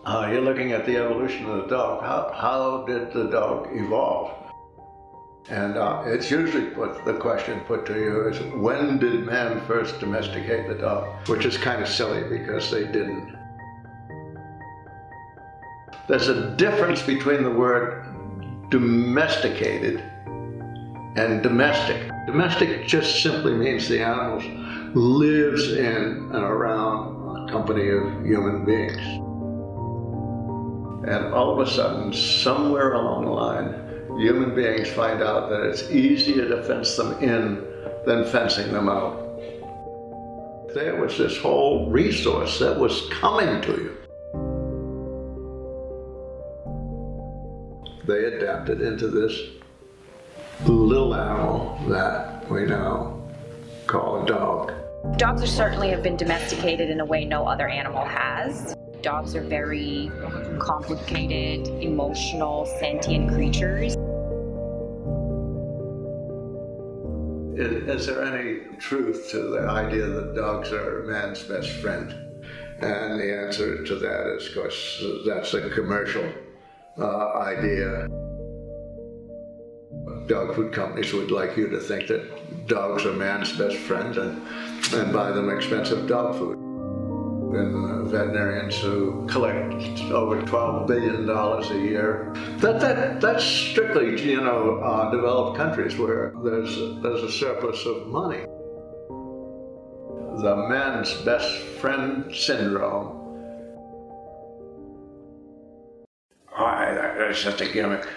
You're looking at the evolution of the dog. How did the dog evolve? And it's usually the question put to you is, when did man first domesticate the dog? Which is kind of silly because they didn't. There's a difference between the word domesticated and domestic. Domestic just simply means the animal lives in and around a company of human beings. And all of a sudden, somewhere along the line, human beings find out that it's easier to fence them in than fencing them out. There was this whole resource that was coming to you. They adapted into this little animal that we now call a dog. Dogs certainly have been domesticated in a way no other animal has. Dogs are very complicated, emotional, sentient creatures. Is there any truth to the idea that dogs are man's best friend? And the answer to that is, of course, that's a commercial idea. Dog food companies would like you to think that dogs are man's best friend and buy them expensive dog food. And veterinarians who collect over $12 billion a year. That's strictly, developed countries where there's a surplus of money. The man's best friend syndrome. That's just a gimmick.